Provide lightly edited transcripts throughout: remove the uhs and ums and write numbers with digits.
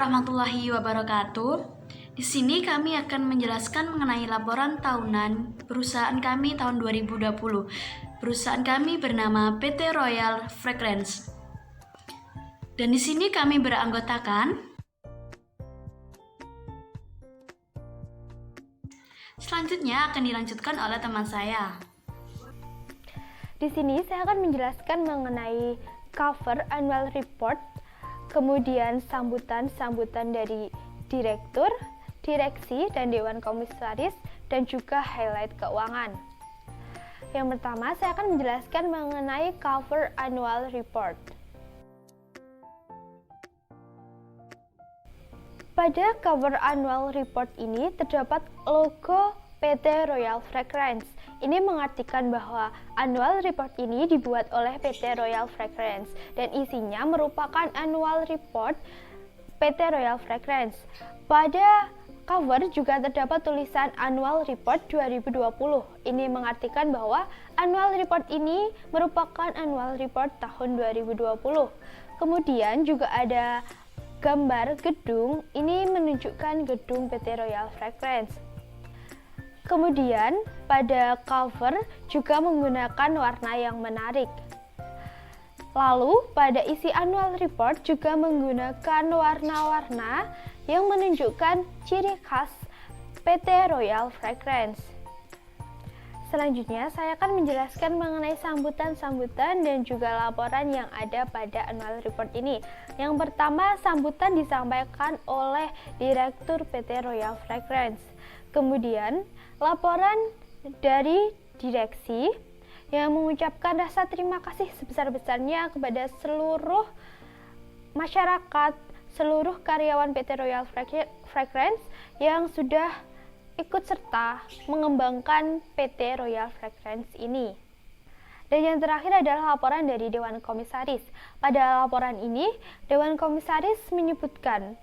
warahmatullahi wabarakatuh. Di sini kami akan menjelaskan mengenai laporan tahunan perusahaan kami tahun 2020. Perusahaan kami bernama PT Royal Fragrance. Dan di sini kami beranggotakan. Selanjutnya akan dilanjutkan oleh teman saya. Di sini saya akan menjelaskan mengenai cover annual report, kemudian sambutan dari direktur, direksi, dan dewan komisaris, dan juga highlight keuangan. Yang pertama, saya akan menjelaskan mengenai cover annual report. Pada cover annual report ini terdapat logo PT Royal Fragrance. Ini mengartikan bahwa annual report ini dibuat oleh PT Royal Fragrance dan isinya merupakan annual report PT Royal Fragrance. Pada cover juga terdapat tulisan Annual Report 2020. Ini mengartikan bahwa annual report ini merupakan annual report tahun 2020. Kemudian juga ada gambar gedung, ini menunjukkan gedung PT Royal Fragrance. Kemudian pada cover juga menggunakan warna yang menarik. Lalu pada isi annual report juga menggunakan warna-warna yang menunjukkan ciri khas PT Royal Fragrance. Selanjutnya saya akan menjelaskan mengenai sambutan-sambutan dan juga laporan yang ada pada annual report ini. Yang pertama, sambutan disampaikan oleh Direktur PT Royal Fragrance. Kemudian laporan dari direksi yang mengucapkan rasa terima kasih sebesar-besarnya kepada seluruh masyarakat, seluruh karyawan PT Royal Fragrance yang sudah ikut serta mengembangkan PT Royal Fragrance ini. Dan yang terakhir adalah laporan dari Dewan Komisaris. Pada laporan ini, Dewan Komisaris menyebutkan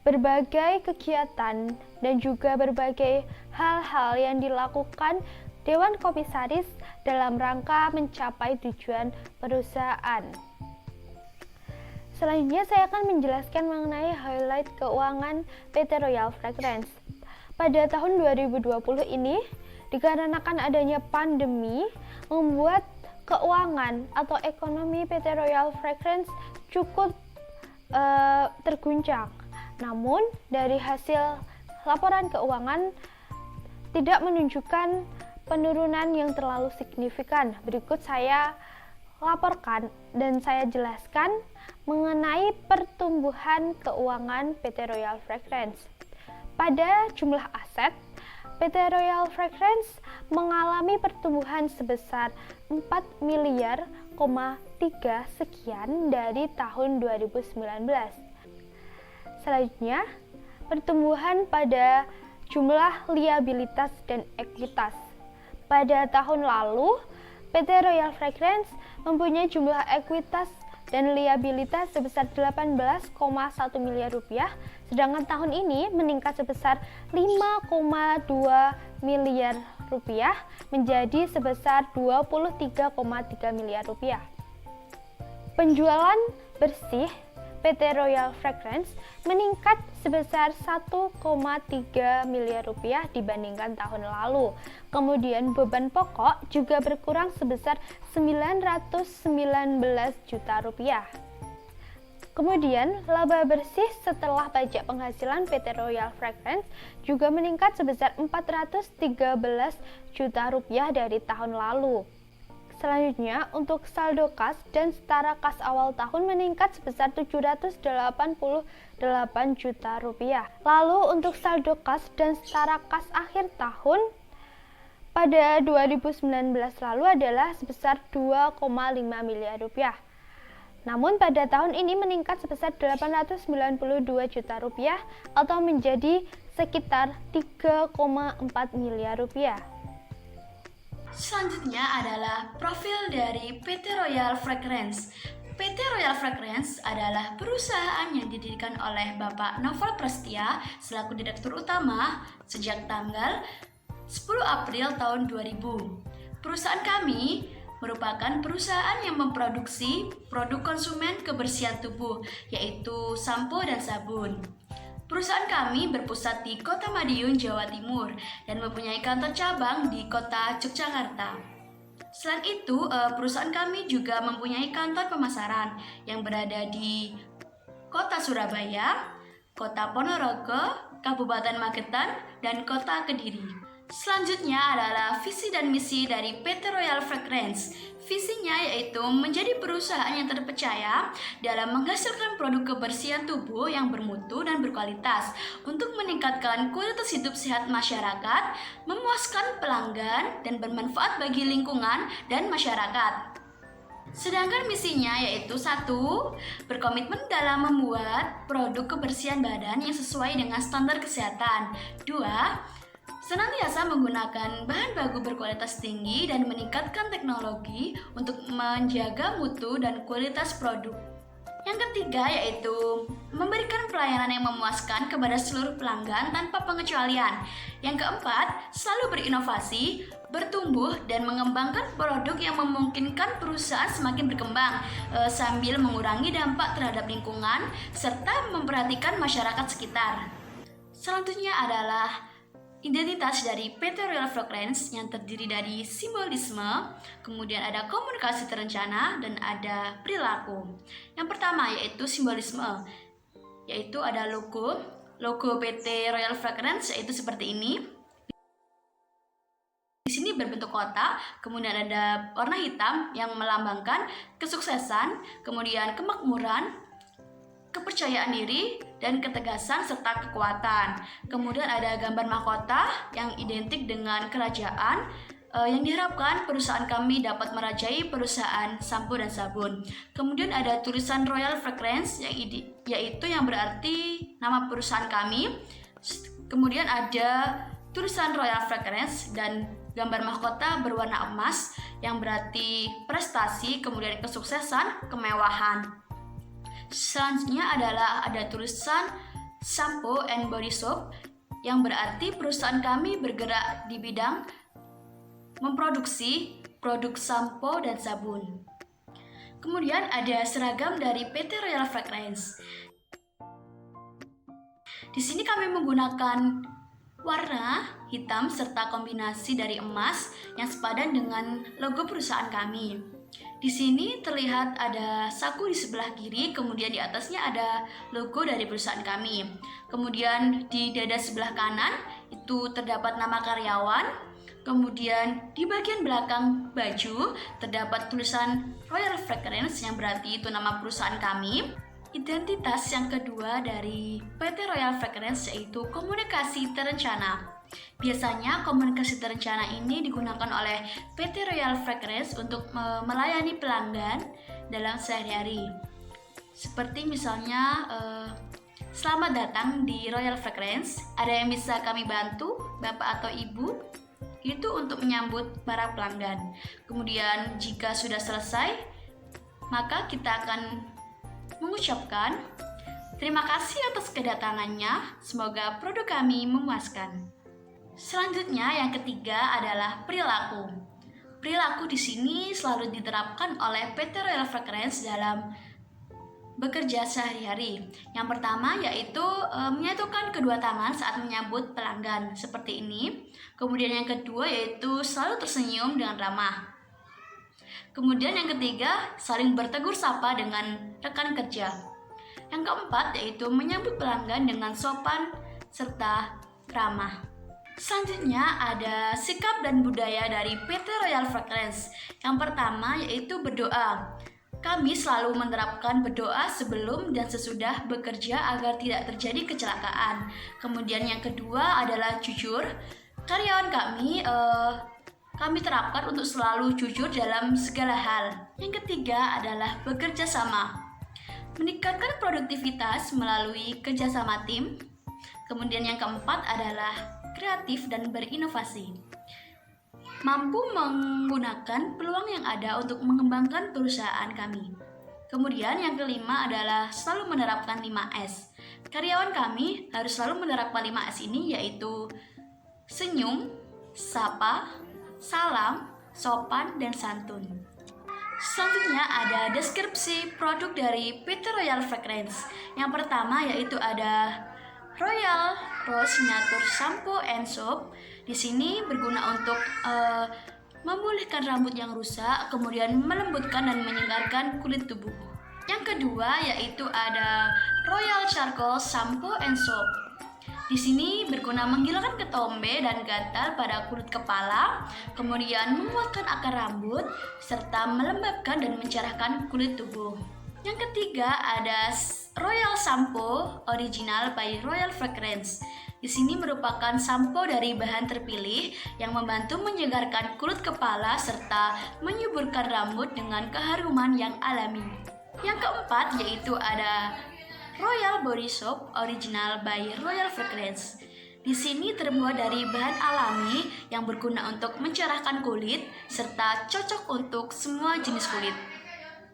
berbagai kegiatan dan juga berbagai hal-hal yang dilakukan Dewan Komisaris dalam rangka mencapai tujuan perusahaan. Selanjutnya saya akan menjelaskan mengenai highlight keuangan PT Royal Fragrance. Pada tahun 2020 ini, dikarenakan adanya pandemi, membuat keuangan atau ekonomi PT Royal Fragrance cukup terguncang. Namun, dari hasil laporan keuangan tidak menunjukkan penurunan yang terlalu signifikan. Berikut saya laporkan dan saya jelaskan mengenai pertumbuhan keuangan PT Royal Fragrance. Pada jumlah aset, PT Royal Fragrance mengalami pertumbuhan sebesar 4 miliar, 3 sekian dari tahun 2019. Selanjutnya, pertumbuhan pada jumlah liabilitas dan ekuitas. Pada tahun lalu, PT Royal Fragrance mempunyai jumlah ekuitas dan liabilitas sebesar 18,1 miliar rupiah, sedangkan tahun ini meningkat sebesar 5,2 miliar rupiah menjadi sebesar 23,3 miliar rupiah. Penjualan bersih PT Royal Fragrance meningkat sebesar 1,3 miliar rupiah dibandingkan tahun lalu. Kemudian beban pokok juga berkurang sebesar 919 juta rupiah. Kemudian laba bersih setelah pajak penghasilan PT Royal Fragrance juga meningkat sebesar 413 juta rupiah dari tahun lalu. Selanjutnya, untuk saldo kas dan setara kas awal tahun meningkat sebesar 788 juta rupiah. Lalu untuk saldo kas dan setara kas akhir tahun pada 2019 lalu adalah sebesar 2,5 miliar rupiah. Namun pada tahun ini meningkat sebesar 892 juta rupiah atau menjadi sekitar 3,4 miliar rupiah. Selanjutnya adalah profil dari PT Royal Fragrance. PT Royal Fragrance adalah perusahaan yang didirikan oleh Bapak Novel Prestia selaku Direktur Utama sejak tanggal 10 April tahun 2000. Perusahaan kami merupakan perusahaan yang memproduksi produk konsumen kebersihan tubuh, yaitu sampo dan sabun. Perusahaan kami berpusat di Kota Madiun, Jawa Timur, dan mempunyai kantor cabang di Kota Yogyakarta. Selain itu, perusahaan kami juga mempunyai kantor pemasaran yang berada di Kota Surabaya, Kota Ponorogo, Kabupaten Magetan, dan Kota Kediri. Selanjutnya adalah visi dan misi dari PT Royal Fragrance. Visinya yaitu menjadi perusahaan yang terpercaya dalam menghasilkan produk kebersihan tubuh yang bermutu dan berkualitas untuk meningkatkan kualitas hidup sehat masyarakat, memuaskan pelanggan, dan bermanfaat bagi lingkungan dan masyarakat. Sedangkan misinya yaitu 1. Berkomitmen dalam membuat produk kebersihan badan yang sesuai dengan standar kesehatan. 2. Senantiasa menggunakan bahan baku berkualitas tinggi dan meningkatkan teknologi untuk menjaga mutu dan kualitas produk. Yang ketiga yaitu memberikan pelayanan yang memuaskan kepada seluruh pelanggan tanpa pengecualian. Yang keempat, selalu berinovasi, bertumbuh, dan mengembangkan produk yang memungkinkan perusahaan semakin berkembang sambil mengurangi dampak terhadap lingkungan serta memperhatikan masyarakat sekitar. Selanjutnya adalah identitas dari PT Royal Fragrance yang terdiri dari simbolisme, kemudian ada komunikasi terencana, dan ada perilaku. Yang pertama yaitu simbolisme, yaitu ada logo PT Royal Fragrance yaitu seperti ini. Di sini berbentuk kotak, kemudian ada warna hitam yang melambangkan kesuksesan, kemudian kemakmuran, kepercayaan diri, dan ketegasan serta kekuatan. Kemudian ada gambar mahkota yang identik dengan kerajaan yang diharapkan perusahaan kami dapat merajai perusahaan sampo dan sabun. Kemudian ada tulisan Royal Fragrance yaitu yang berarti nama perusahaan kami. Kemudian ada tulisan Royal Fragrance dan gambar mahkota berwarna emas yang berarti prestasi, kemudian kesuksesan, kemewahan. Selanjutnya adalah ada tulisan Shampoo and Body Soap yang berarti perusahaan kami bergerak di bidang memproduksi produk sampo dan sabun. Kemudian ada seragam dari PT Royal Fragrance. Di sini kami menggunakan warna hitam serta kombinasi dari emas yang sepadan dengan logo perusahaan kami. Di sini terlihat ada saku di sebelah kiri, kemudian di atasnya ada logo dari perusahaan kami. Kemudian di dada sebelah kanan itu terdapat nama karyawan. Kemudian di bagian belakang baju terdapat tulisan Royal Fragrance yang berarti itu nama perusahaan kami. Identitas yang kedua dari PT Royal Fragrance yaitu komunikasi terencana. Biasanya komunikasi terencana ini digunakan oleh PT Royal Fragrance untuk melayani pelanggan dalam sehari-hari. Seperti misalnya, selamat datang di Royal Fragrance, ada yang bisa kami bantu, Bapak atau Ibu? Itu untuk menyambut para pelanggan. Kemudian jika sudah selesai, maka kita akan mengucapkan terima kasih atas kedatangannya, semoga produk kami memuaskan. Selanjutnya yang ketiga adalah perilaku. Perilaku di sini selalu diterapkan oleh PT Royal Fragrance dalam bekerja sehari-hari. Yang pertama yaitu menyatukan kedua tangan saat menyambut pelanggan seperti ini. Kemudian yang kedua yaitu selalu tersenyum dengan ramah. Kemudian yang ketiga saling bertegur sapa dengan rekan kerja. Yang keempat yaitu menyambut pelanggan dengan sopan serta ramah. Selanjutnya ada sikap dan budaya dari PT Royal Fragrance. Yang pertama yaitu berdoa. Kami selalu menerapkan berdoa sebelum dan sesudah bekerja agar tidak terjadi kecelakaan. Kemudian yang kedua adalah jujur. Karyawan kami terapkan untuk selalu jujur dalam segala hal. Yang ketiga adalah bekerja sama. Meningkatkan produktivitas melalui kerjasama tim. Kemudian yang keempat adalah kreatif dan berinovasi. Mampu menggunakan peluang yang ada untuk mengembangkan perusahaan kami. Kemudian yang kelima adalah selalu menerapkan 5S. Karyawan kami harus selalu menerapkan 5S ini yaitu senyum, sapa, salam, sopan, dan santun. Selanjutnya ada deskripsi produk dari PT Royal Fragrance. Yang pertama yaitu ada Royal Rose Signature Shampoo and Soap. Di sini berguna untuk memulihkan rambut yang rusak, kemudian melembutkan dan menyegarkan kulit tubuh. Yang kedua yaitu ada Royal Charcoal Shampoo and Soap. Di sini berguna menghilangkan ketombe dan gatal pada kulit kepala, kemudian menguatkan akar rambut, serta melembabkan dan mencerahkan kulit tubuh. Yang ketiga ada Royal Shampoo Original by Royal Fragrance. Di sini merupakan sampo dari bahan terpilih yang membantu menyegarkan kulit kepala serta menyuburkan rambut dengan keharuman yang alami. Yang keempat yaitu ada Royal Body Soap Original by Royal Fragrance. Di sini terbuat dari bahan alami yang berguna untuk mencerahkan kulit serta cocok untuk semua jenis kulit.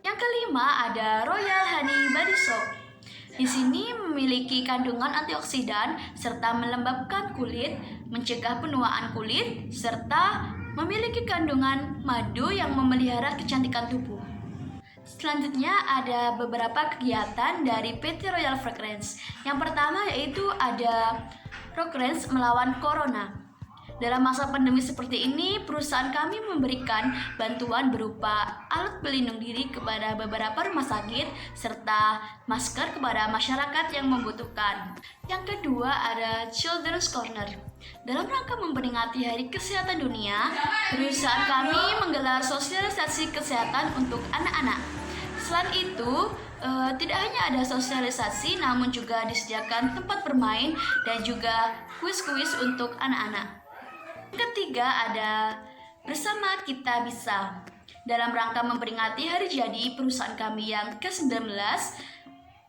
Yang kelima ada Royal Honey Body Soap. Di sini memiliki kandungan antioksidan serta melembabkan kulit, mencegah penuaan kulit, serta memiliki kandungan madu yang memelihara kecantikan tubuh. Selanjutnya ada beberapa kegiatan dari PT Royal Fragrance. Yang pertama yaitu ada Fragrance melawan Corona. Dalam masa pandemi seperti ini, perusahaan kami memberikan bantuan berupa alat pelindung diri kepada beberapa rumah sakit serta masker kepada masyarakat yang membutuhkan. Yang kedua ada Children's Corner. Dalam rangka memperingati Hari Kesehatan Dunia, perusahaan kami menggelar sosialisasi kesehatan untuk anak-anak. Selain itu, tidak hanya ada sosialisasi, namun juga disediakan tempat bermain dan juga kuis-kuis untuk anak-anak. Yang ketiga ada Bersama Kita Bisa. Dalam rangka memperingati hari jadi perusahaan kami yang ke-19,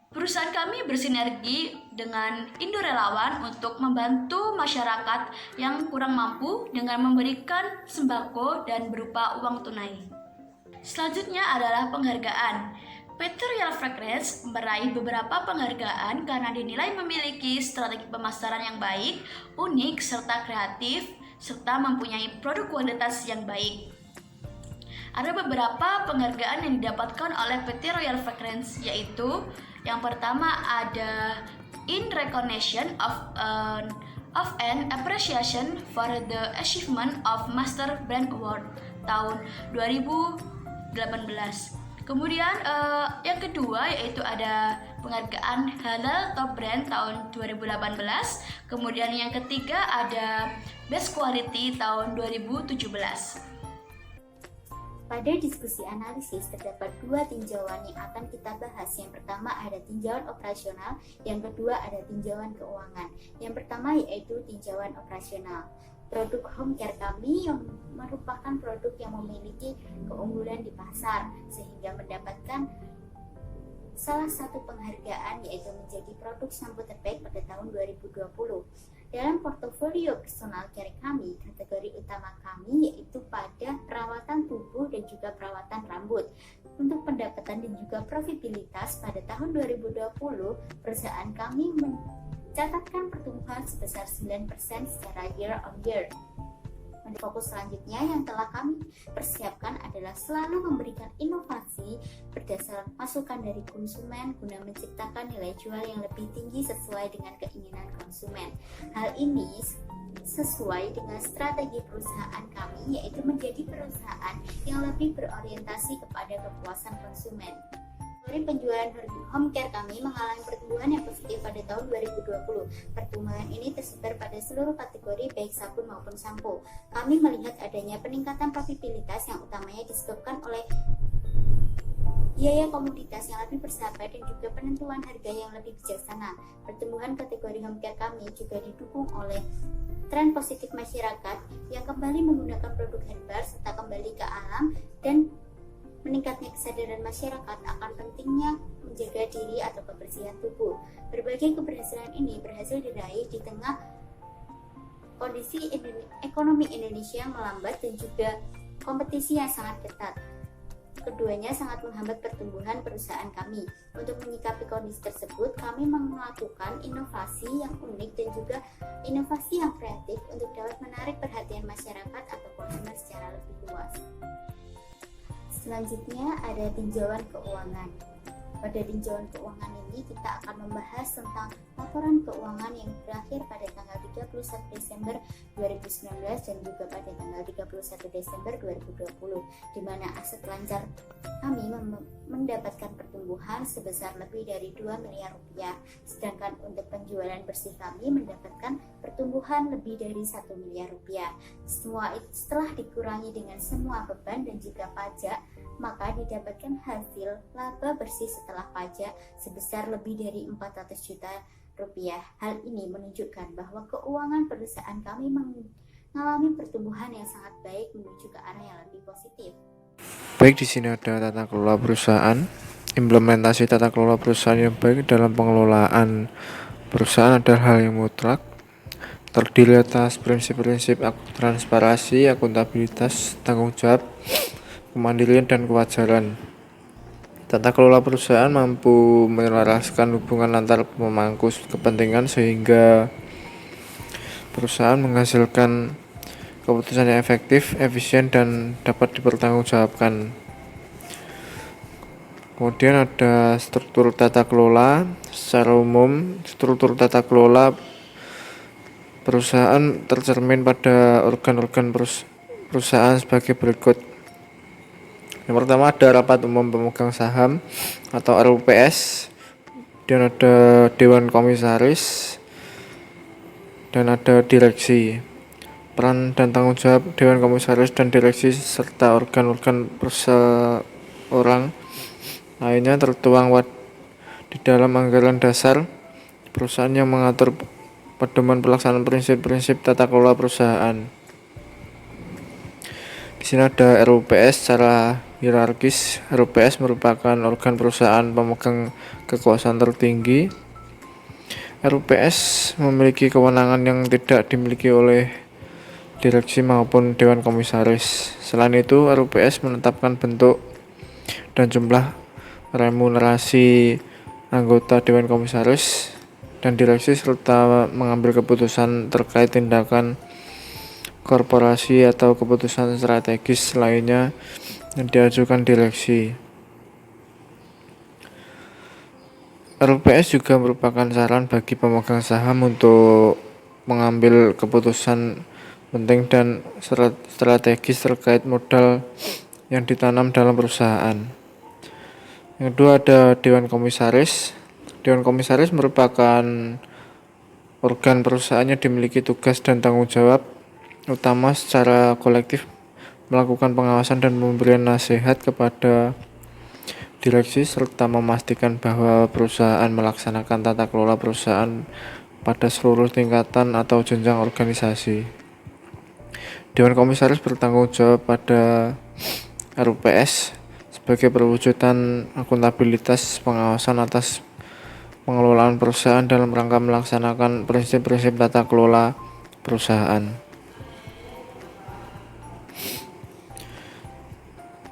perusahaan kami bersinergi dengan Indo Relawan untuk membantu masyarakat yang kurang mampu dengan memberikan sembako dan berupa uang tunai. Selanjutnya adalah penghargaan. PT Royal Fragrance meraih beberapa penghargaan karena dinilai memiliki strategi pemasaran yang baik, unik, serta kreatif, serta mempunyai produk kualitas yang baik. Ada beberapa penghargaan yang didapatkan oleh PT Royal Fragrance, yaitu yang pertama ada In Recognition of an Appreciation for the Achievement of Master Brand Award tahun 2018. Kemudian yang kedua yaitu ada penghargaan Halal Top Brand tahun 2018. Kemudian yang ketiga ada Best Quality tahun 2017. Pada diskusi analisis terdapat dua tinjauan yang akan kita bahas. Yang pertama ada tinjauan operasional, yang kedua ada tinjauan keuangan. Yang pertama yaitu tinjauan operasional. Produk home care kami yang merupakan produk yang memiliki keunggulan di pasar sehingga mendapatkan salah satu penghargaan yaitu menjadi produk sampo terbaik pada tahun 2020. Dalam portofolio personal care kami, kategori utama kami yaitu pada perawatan tubuh dan juga perawatan rambut. Untuk pendapatan dan juga profitabilitas pada tahun 2020, perusahaan kami mencatatkan pertumbuhan sebesar 9% secara year on year. Fokus selanjutnya yang telah kami persiapkan adalah selalu memberikan inovasi berdasarkan masukan dari konsumen guna menciptakan nilai jual yang lebih tinggi sesuai dengan keinginan konsumen. Hal ini sesuai dengan strategi perusahaan kami, yaitu menjadi perusahaan yang lebih berorientasi kepada kepuasan konsumen. Dari penjualan home care kami mengalami pertumbuhan yang positif pada tahun 2020. Pertumbuhan ini tersebar pada seluruh kategori baik sabun maupun sampo. Kami melihat adanya peningkatan profitabilitas yang utamanya disebabkan oleh biaya komoditas yang lebih bersahabat dan juga penentuan harga yang lebih bijaksana. Pertumbuhan kategori home care kami juga didukung oleh tren positif masyarakat yang kembali menggunakan produk herbal serta kembali ke alam dan meningkatnya kesadaran masyarakat akan pentingnya menjaga diri atau kebersihan tubuh. Berbagai keberhasilan ini berhasil diraih di tengah kondisi ekonomi Indonesia yang melambat dan juga kompetisi yang sangat ketat. Keduanya sangat menghambat pertumbuhan perusahaan kami. Untuk menyikapi kondisi tersebut, kami melakukan inovasi yang unik dan juga inovasi yang kreatif untuk dapat menarik perhatian masyarakat atau konsumen secara lebih luas. Selanjutnya ada tinjauan keuangan. Pada tinjauan keuangan ini kita akan membahas tentang laporan keuangan yang berakhir pada tanggal 31 Desember 2019 dan juga pada tanggal 31 Desember 2020, di mana aset lancar kami mendapatkan pertumbuhan sebesar lebih dari 2 miliar rupiah, sedangkan untuk penjualan bersih kami mendapatkan pertumbuhan lebih dari 1 miliar rupiah. Semua itu setelah dikurangi dengan semua beban dan juga pajak, maka didapatkan hasil laba bersih setelah pajak sebesar lebih dari 400 juta rupiah. Hal ini menunjukkan bahwa keuangan perusahaan kami mengalami pertumbuhan yang sangat baik menuju ke arah yang lebih positif. Baik, di sini ada tata kelola perusahaan. Implementasi tata kelola perusahaan yang baik dalam pengelolaan perusahaan adalah hal yang mutlak, terdiri atas prinsip-prinsip transparansi, akuntabilitas, tanggung jawab, kemandirian, dan kewajaran. Tata kelola perusahaan mampu menyelaraskan hubungan antar pemangku kepentingan sehingga perusahaan menghasilkan keputusan yang efektif, efisien, dan dapat dipertanggungjawabkan. Kemudian ada struktur tata kelola. Secara umum, struktur tata kelola perusahaan tercermin pada organ-organ perusahaan sebagai berikut. Yang pertama ada rapat umum pemegang saham atau RUPS, dan ada dewan komisaris, dan ada direksi. Peran dan tanggung jawab dewan komisaris dan direksi serta organ-organ perseorangan lainnya tertuang di dalam anggaran dasar perusahaan yang mengatur pedoman pelaksanaan prinsip-prinsip tata kelola perusahaan. Di sini ada RUPS secara hierarkis. RUPS merupakan organ perusahaan pemegang kekuasaan tertinggi. RUPS memiliki kewenangan yang tidak dimiliki oleh direksi maupun dewan komisaris. Selain itu, RUPS menetapkan bentuk dan jumlah remunerasi anggota dewan komisaris dan direksi serta mengambil keputusan terkait tindakan korporasi atau keputusan strategis lainnya yang diajukan direksi. RUPS juga merupakan saran bagi pemegang saham untuk mengambil keputusan penting dan strategis terkait modal yang ditanam dalam perusahaan. Yang kedua ada Dewan Komisaris. Dewan Komisaris merupakan organ perusahaan yang dimiliki tugas dan tanggung jawab utama secara kolektif melakukan pengawasan dan memberikan nasihat kepada direksi serta memastikan bahwa perusahaan melaksanakan tata kelola perusahaan pada seluruh tingkatan atau jenjang organisasi. Dewan Komisaris bertanggung jawab pada RUPS sebagai perwujudan akuntabilitas pengawasan atas pengelolaan perusahaan dalam rangka melaksanakan prinsip-prinsip tata kelola perusahaan.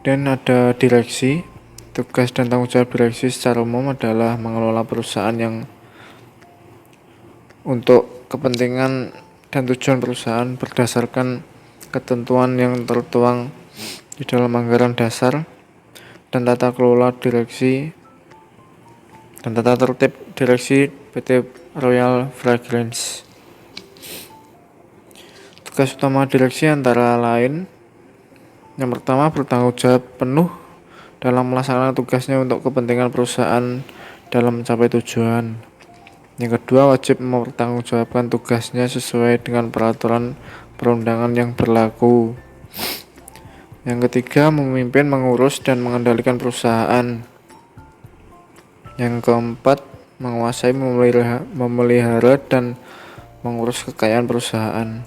Dan ada direksi. Tugas dan tanggung jawab direksi secara umum adalah mengelola perusahaan yang untuk kepentingan dan tujuan perusahaan berdasarkan ketentuan yang tertuang di dalam anggaran dasar dan tata kelola direksi dan tata tertib direksi PT Royal Fragrance. Tugas utama direksi antara lain: yang pertama, bertanggung jawab penuh dalam melaksanakan tugasnya untuk kepentingan perusahaan dalam mencapai tujuan. Yang kedua, wajib mempertanggungjawabkan tugasnya sesuai dengan peraturan perundangan yang berlaku. Yang ketiga, memimpin, mengurus, dan mengendalikan perusahaan. Yang keempat, menguasai, memelihara, dan mengurus kekayaan perusahaan.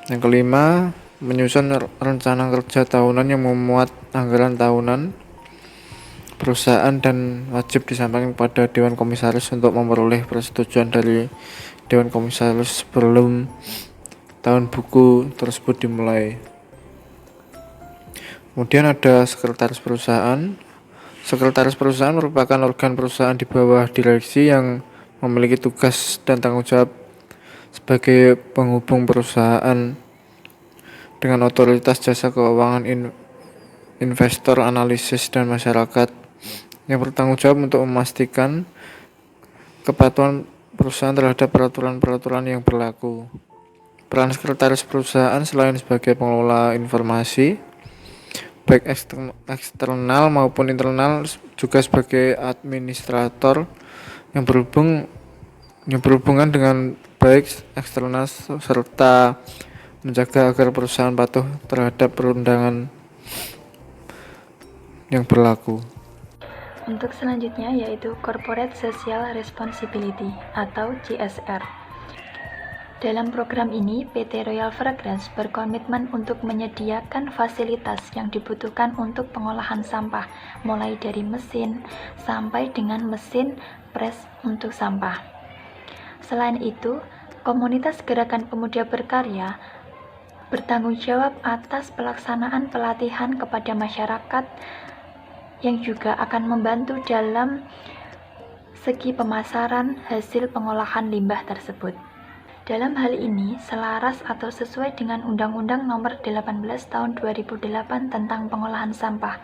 Yang kelima, menyusun rencana kerja tahunan yang memuat anggaran tahunan perusahaan dan wajib disampaikan kepada Dewan Komisaris untuk memperoleh persetujuan dari Dewan Komisaris sebelum tahun buku tersebut dimulai. Kemudian ada sekretaris perusahaan. Sekretaris perusahaan merupakan organ perusahaan di bawah direksi yang memiliki tugas dan tanggung jawab sebagai penghubung perusahaan dengan otoritas jasa keuangan investor, analisis, dan masyarakat yang bertanggung jawab untuk memastikan kepatuhan perusahaan terhadap peraturan-peraturan yang berlaku. Peran sekretaris perusahaan selain sebagai pengelola informasi, baik eksternal maupun internal, juga sebagai administrator yang berhubungan dengan baik eksternal serta menjaga agar perusahaan patuh terhadap perundangan yang berlaku. Untuk selanjutnya yaitu Corporate Social Responsibility atau CSR. Dalam program ini, PT Royal Fragrance berkomitmen untuk menyediakan fasilitas yang dibutuhkan untuk pengolahan sampah, mulai dari mesin sampai dengan mesin pres untuk sampah. Selain itu, komunitas Gerakan Pemuda Berkarya bertanggung jawab atas pelaksanaan pelatihan kepada masyarakat yang juga akan membantu dalam segi pemasaran hasil pengolahan limbah tersebut. Dalam hal ini, selaras atau sesuai dengan Undang-Undang Nomor 18 Tahun 2008 tentang Pengolahan Sampah,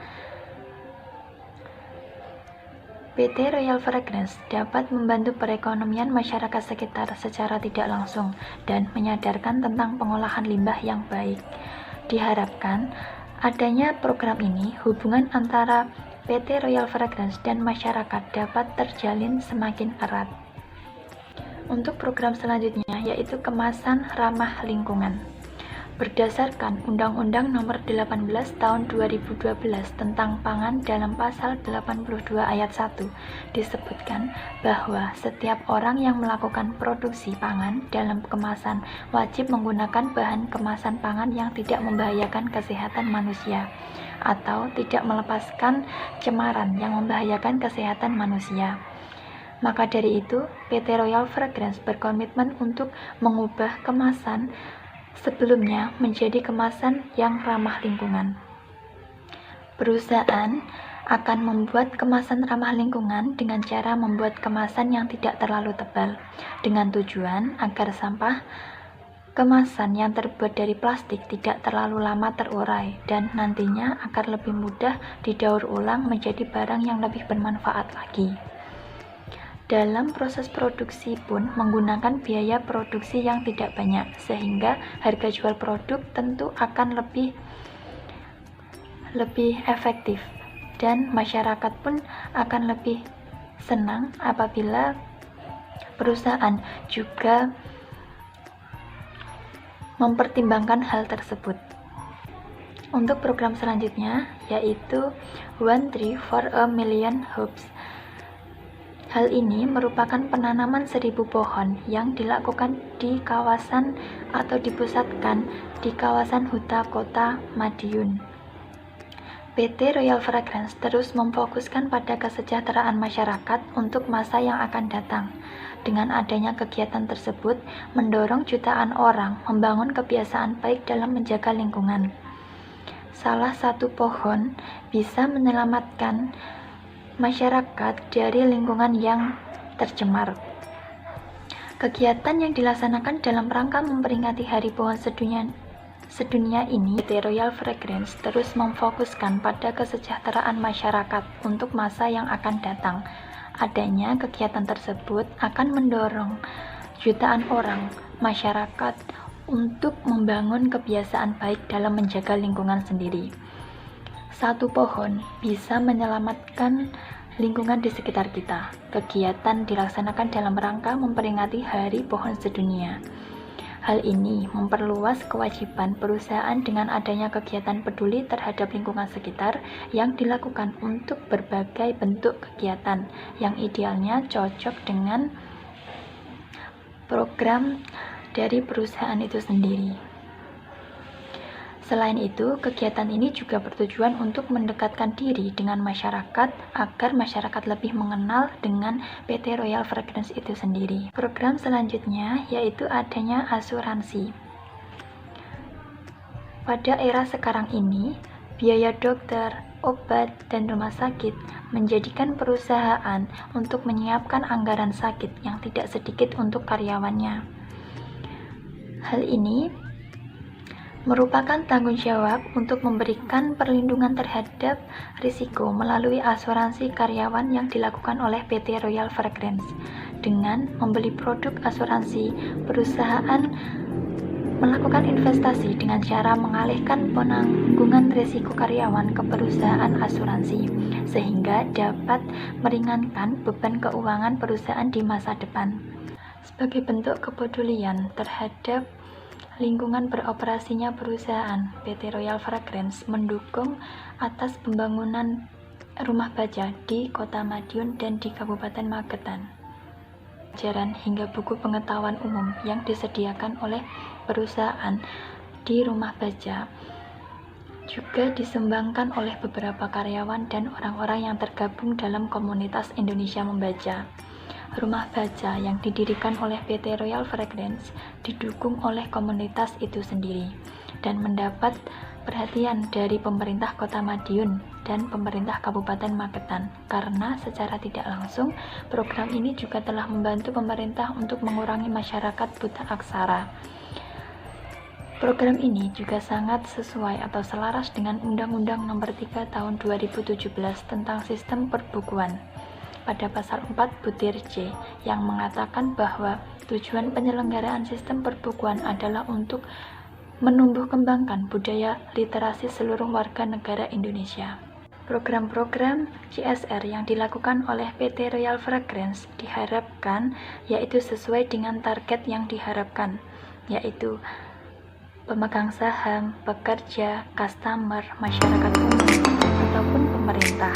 PT Royal Fragrance dapat membantu perekonomian masyarakat sekitar secara tidak langsung dan menyadarkan tentang pengolahan limbah yang baik. Diharapkan adanya program ini, hubungan antara PT Royal Fragrance dan masyarakat dapat terjalin semakin erat. Untuk program selanjutnya yaitu kemasan ramah lingkungan. Berdasarkan Undang-Undang Nomor 18 Tahun 2012 tentang Pangan dalam pasal 82 ayat 1 disebutkan bahwa setiap orang yang melakukan produksi pangan dalam kemasan wajib menggunakan bahan kemasan pangan yang tidak membahayakan kesehatan manusia atau tidak melepaskan cemaran yang membahayakan kesehatan manusia. Maka dari itu, PT Royal Fragrance berkomitmen untuk mengubah kemasan sebelumnya menjadi kemasan yang ramah lingkungan. Perusahaan akan membuat kemasan ramah lingkungan dengan cara membuat kemasan yang tidak terlalu tebal, dengan tujuan agar sampah kemasan yang terbuat dari plastik tidak terlalu lama terurai dan nantinya akan lebih mudah didaur ulang menjadi barang yang lebih bermanfaat lagi. Dalam proses produksi pun menggunakan biaya produksi yang tidak banyak, sehingga harga jual produk tentu akan lebih efektif dan masyarakat pun akan lebih senang apabila perusahaan juga mempertimbangkan hal tersebut. Untuk program selanjutnya yaitu One Tree for a Million Homes. Hal ini merupakan penanaman 1000 pohon yang dilakukan di kawasan atau dipusatkan di kawasan Huta Kota Madiun. PT Royal Fragrance terus memfokuskan pada kesejahteraan masyarakat untuk masa yang akan datang. Dengan adanya kegiatan tersebut, mendorong jutaan orang membangun kebiasaan baik dalam menjaga lingkungan. Salah satu pohon bisa menyelamatkan masyarakat dari lingkungan yang tercemar. Kegiatan yang dilaksanakan dalam rangka memperingati Hari Pohon Sedunia ini, PT Royal Fragrance terus memfokuskan pada kesejahteraan masyarakat untuk masa yang akan datang. Adanya kegiatan tersebut akan mendorong jutaan orang masyarakat untuk membangun kebiasaan baik dalam menjaga lingkungan sendiri. Satu pohon bisa menyelamatkan lingkungan di sekitar kita. Kegiatan dilaksanakan dalam rangka memperingati Hari Pohon Sedunia. Hal ini memperluas kewajiban perusahaan dengan adanya kegiatan peduli terhadap lingkungan sekitar yang dilakukan untuk berbagai bentuk kegiatan yang idealnya cocok dengan program dari perusahaan itu sendiri. Selain itu, kegiatan ini juga bertujuan untuk mendekatkan diri dengan masyarakat agar masyarakat lebih mengenal dengan PT Royal Fragrance itu sendiri. Program selanjutnya yaitu adanya asuransi. Pada era sekarang ini, biaya dokter, obat, dan rumah sakit menjadikan perusahaan untuk menyiapkan anggaran sakit yang tidak sedikit untuk karyawannya. Hal ini merupakan tanggung jawab untuk memberikan perlindungan terhadap risiko melalui asuransi karyawan yang dilakukan oleh PT Royal Fragrance. Dengan membeli produk asuransi, perusahaan melakukan investasi dengan cara mengalihkan penanggungan risiko karyawan ke perusahaan asuransi, sehingga dapat meringankan beban keuangan perusahaan di masa depan. Sebagai bentuk kepedulian terhadap lingkungan beroperasinya perusahaan, PT Royal Fragrance mendukung atas pembangunan rumah baca di Kota Madiun dan di Kabupaten Magetan. Pelajaran hingga buku pengetahuan umum yang disediakan oleh perusahaan di rumah baca juga disumbangkan oleh beberapa karyawan dan orang-orang yang tergabung dalam komunitas Indonesia Membaca. Rumah baca yang didirikan oleh PT Royal Fragrance didukung oleh komunitas itu sendiri dan mendapat perhatian dari pemerintah Kota Madiun dan pemerintah Kabupaten Magetan, karena secara tidak langsung program ini juga telah membantu pemerintah untuk mengurangi masyarakat buta aksara. Program ini juga sangat sesuai atau selaras dengan Undang-Undang Nomor 3 Tahun 2017 tentang Sistem Perbukuan pada pasal 4 butir C yang mengatakan bahwa tujuan penyelenggaraan sistem perbukuan adalah untuk menumbuh kembangkan budaya literasi seluruh warga negara Indonesia. Program-program CSR yang dilakukan oleh PT Royal Fragrance diharapkan yaitu sesuai dengan target yang diharapkan, yaitu pemegang saham, pekerja, customer, masyarakat umum, ataupun pemerintah.